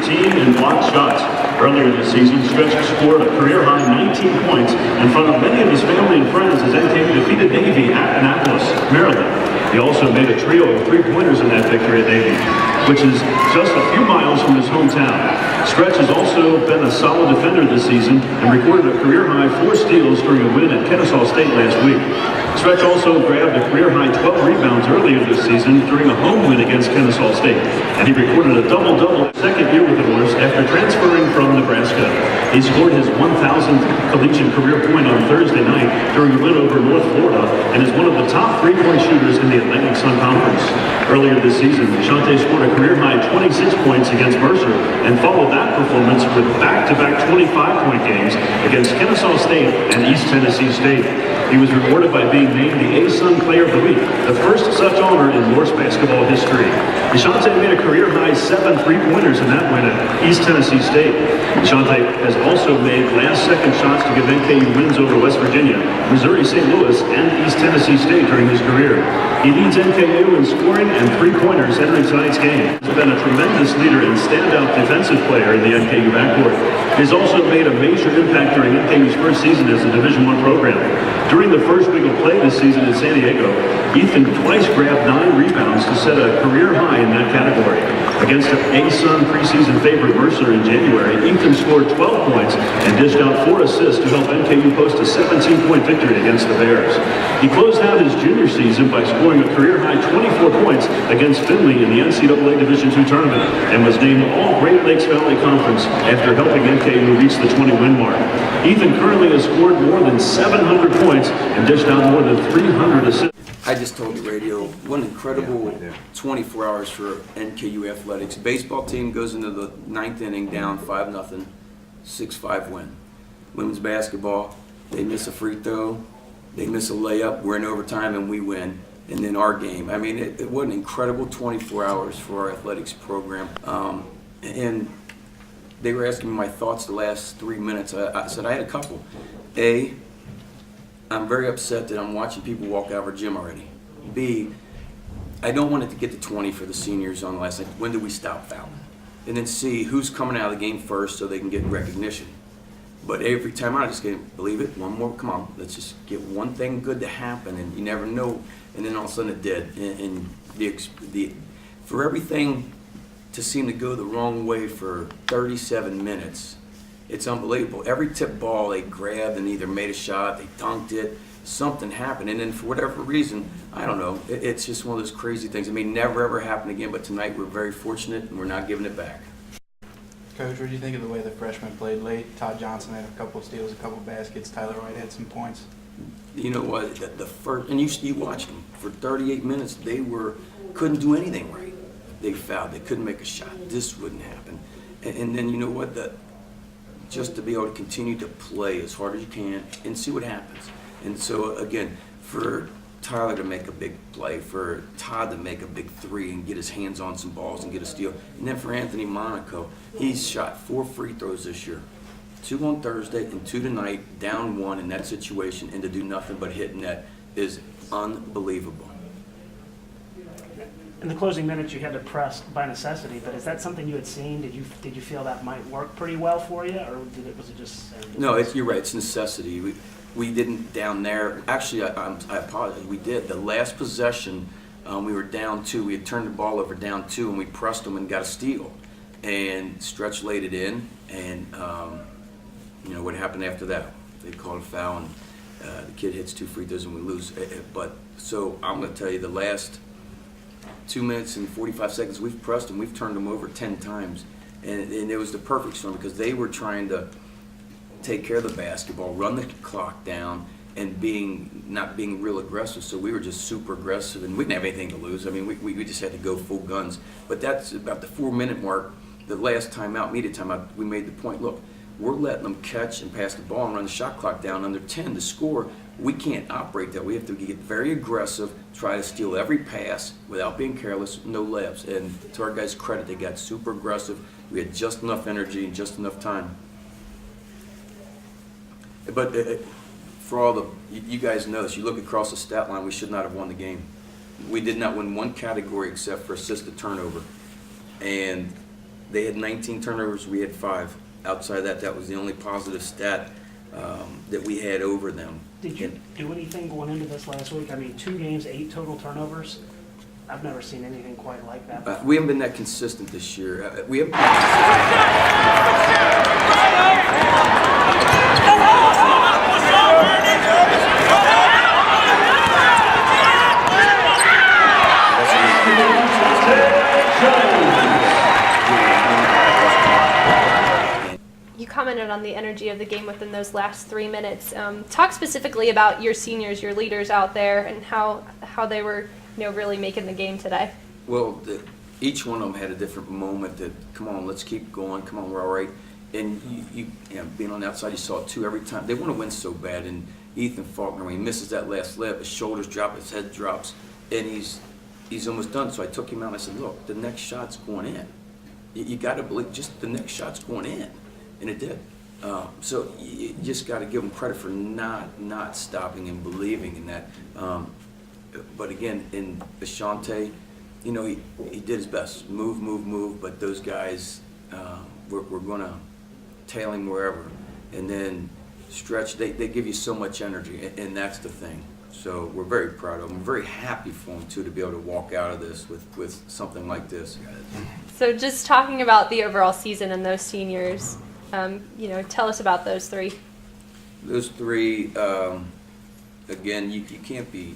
team in blocked shots. Earlier this season, Stretch scored a career-high 19 points in front of many of his family and friends as NKU defeated Navy at Annapolis, Maryland. He also made a trio of three-pointers in that victory at Navy, which is just a few miles from his hometown. Stretch has also been a solid defender this season and recorded a career-high 4 steals during a win at Kennesaw State last week. Stretch also grabbed a career-high 12 rebounds earlier this season during a home win against Kennesaw State, and he recorded a double-double second year with the Norse after transferring from Nebraska. He scored his 1,000th collegiate career point on Thursday night during a win over North Florida and is one of the top three-point shooters in the Atlantic Sun Conference. Earlier this season, Shante scored a career-high 26 points against Mercer and followed that performance with back-to-back 25-point games against Kennesaw State and East Tennessee State. He was rewarded by being named the A-Sun Player of the Week, the first such honor in Norse basketball history. Shante made a career-high 7 three-pointers in that win at East Tennessee State. Shante has also made last-second shots to give NKU wins over West Virginia, Missouri St. Louis, and East Tennessee State during his career. He leads NKU in scoring and three-pointers entering tonight's game. He's been a tremendous leader and standout defensive player in the NKU backcourt. He's also made a major impact during NKU's first season as a Division I program. During the first week of play this season in San Diego, Ethan twice grabbed 9 rebounds to set a career high in that category. Against A-Sun preseason favorite Mercer in January, Ethan scored 12 points and dished out 4 assists to help NKU post a 17-point victory against the Bears. He closed out his junior season by scoring a career-high 24 points against Findlay in the NCAA Division II tournament and was named All-Great Lakes Valley Conference after helping NKU reach the 20-win mark. Ethan currently has scored more than 700 points and dished out more than 300 assists. I just told the radio, what an incredible 24 hours for NKU athletics. Baseball team goes into the 9th inning down 5-0, 6-5 win. Women's basketball, they miss a free throw, they miss a layup, we're in overtime and we win. And then our game. I mean, it was an incredible 24 hours for our athletics program. And they were asking me my thoughts the last 3 minutes. I said I had a couple. A, I'm very upset that I'm watching people walk out of our gym already. B, I don't want it to get to 20 for the seniors on the last night. When do we stop fouling? And then C, who's coming out of the game first so they can get recognition? But every time I just can't believe it. One more, come on, let's just get one thing good to happen, and you never know. And then all of a sudden it did. And for everything to seem to go the wrong way for 37 minutes, it's unbelievable. Every tip ball they grabbed and either made a shot, they dunked it, something happened. And then for whatever reason, I don't know, it's just one of those crazy things. It may never ever happen again, but tonight we're very fortunate and we're not giving it back. Coach, what do you think of the way the freshmen played late? Todd Johnson had a couple of steals, a couple of baskets. Tyler White had some points. You know what, the first, and you watched them, for 38 minutes, they couldn't do anything right. They fouled, they couldn't make a shot. This wouldn't happen. And then you know what, just to be able to continue to play as hard as you can and see what happens. And so again, for Tyler to make a big play, for Todd to make a big 3 and get his hands on some balls and get a steal, and then for Anthony Monaco, he's shot 4 free throws this year. 2 on Thursday and 2 tonight, down 1 in that situation, and to do nothing but hit net is unbelievable. In the closing minutes, you had to press by necessity, but is that something you had seen? Did you feel that might work pretty well for you, or was it just? No, you're right. It's necessity. We didn't down there. Actually, I apologize. We did. The last possession, we were down 2. We had turned the ball over down 2, and we pressed them and got a steal. And Stretch laid it in, and you know what happened after that? They called a foul, and the kid hits 2 free throws, and we lose. But so I'm going to tell you, the last 2 minutes and 45 seconds, we've pressed them, we've turned them over 10 times. And it was the perfect storm because they were trying to take care of the basketball, run the clock down, and not being real aggressive. So we were just super aggressive, and we didn't have anything to lose. I mean, we just had to go full guns. But that's about the 4-minute mark, the last timeout, media timeout, we made the point, look, we're letting them catch and pass the ball and run the shot clock down under 10 to score. We can't operate that. We have to get very aggressive, try to steal every pass without being careless, no layups. And to our guys' credit, they got super aggressive. We had just enough energy and just enough time. But for all you guys know this, you look across the stat line, we should not have won the game. We did not win one category except for assisted turnover. And They had 19 turnovers, we had 5. Outside of that, that was the only positive stat that we had over them. Did you do anything going into this last week? I mean, 2 games, 8 total turnovers. I've never seen anything quite like that before. We haven't been that consistent this year. We have. You commented on the energy of the game within those last 3 minutes. Talk specifically about your seniors, your leaders out there, and how they were, really making the game today. Well, each one of them had a different moment that, come on, let's keep going, come on, we're all right. And you being on the outside, you saw it too every time. They want to win so bad. And Ethan Faulkner, when he misses that last lip, his shoulders drop, his head drops, and he's almost done. So I took him out and I said, look, the next shot's going in. You got to believe, just the next shot's going in. And it did. So you just got to give him credit for not stopping and believing in that. But again, in Ashante, he did his best. Move. But those guys, we're going to tail him wherever. And then stretch, they give you so much energy, and that's the thing. So we're very proud of them. We're very happy for them, too, to be able to walk out of this with something like this. So just talking about the overall season and those seniors, tell us about those 3. Those 3, again, you can't be,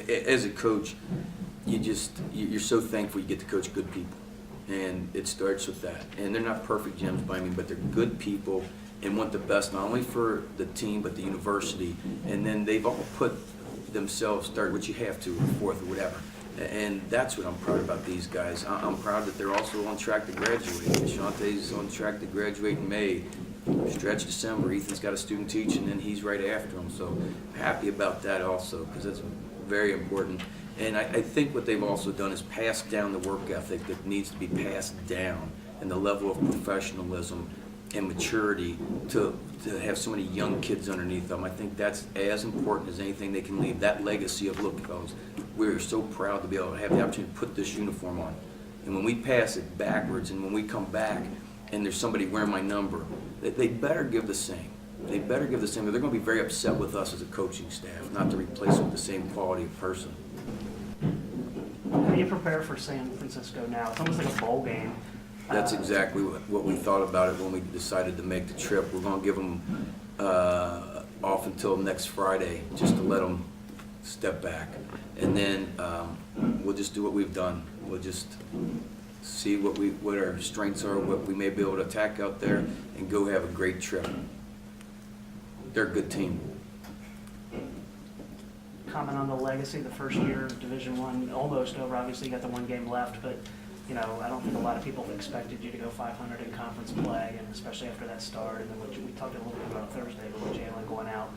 as a coach, you're so thankful you get to coach good people. And it starts with that. And they're not perfect gems by me, but they're good people and want the best not only for the team but the university. And then they've all put themselves third, which you have to, or fourth, or whatever. And that's what I'm proud about these guys. I'm proud that they're also on track to graduate. Ashante's on track to graduate in May. Stretch December. Ethan's got a student teach, and then he's right after him. So happy about that also, because that's very important. And I think what they've also done is pass down the work ethic that needs to be passed down, and the level of professionalism and maturity to have so many young kids underneath them. I think that's as important as anything they can leave. That legacy of, look, fellas, we're so proud to be able to have the opportunity to put this uniform on. And when we pass it backwards, and when we come back and there's somebody wearing my number, they better give the same. They better give the same. They're going to be very upset with us as a coaching staff, not to replace it with the same quality of person. How do you prepare for San Francisco now? It's almost like a bowl game. That's exactly what we thought about it when we decided to make the trip. We're going to give them off until next Friday, just to let them step back. And then we'll just do what we've done. We'll just see what our strengths are, what we may be able to attack out there, and go have a great trip. They're a good team. Comment on the legacy, the first year of Division I, almost over. Obviously, you got the 1 game left, but I don't think a lot of people expected you to go 500 in conference play, and especially after that start. And then we talked a little bit about Thursday, but with Jalen going out.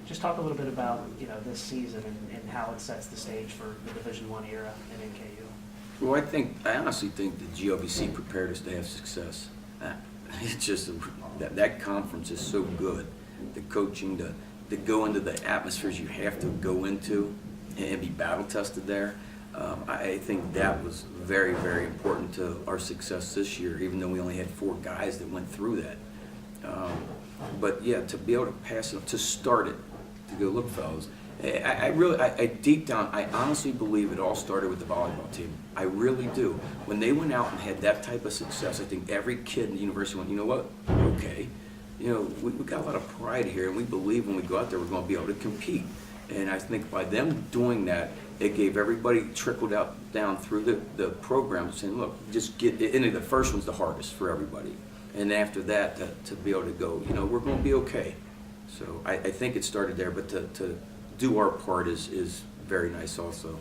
Just talk a little bit about this season and how it sets the stage for the Division I era in NKU. Well, I honestly think the GLBC prepared us to have success. It's just that conference is so good. The coaching, to go into the atmospheres you have to go into and be battle tested there. I think that was very, very important to our success this year, even though we only had 4 guys that went through that. But yeah, to be able to pass it, to start it, to go, look, fellas, I deep down, I honestly believe it all started with the volleyball team. I really do. When they went out and had that type of success, I think every kid in the university went, you know what, okay. We got a lot of pride here, and we believe when we go out there we're going to be able to compete. And I think by them doing that, it gave everybody trickled down through the program, saying, look, just get into the first one's the hardest for everybody. And after that, to be able to go, we're going to be okay. So I think it started there, but to do our part is very nice also.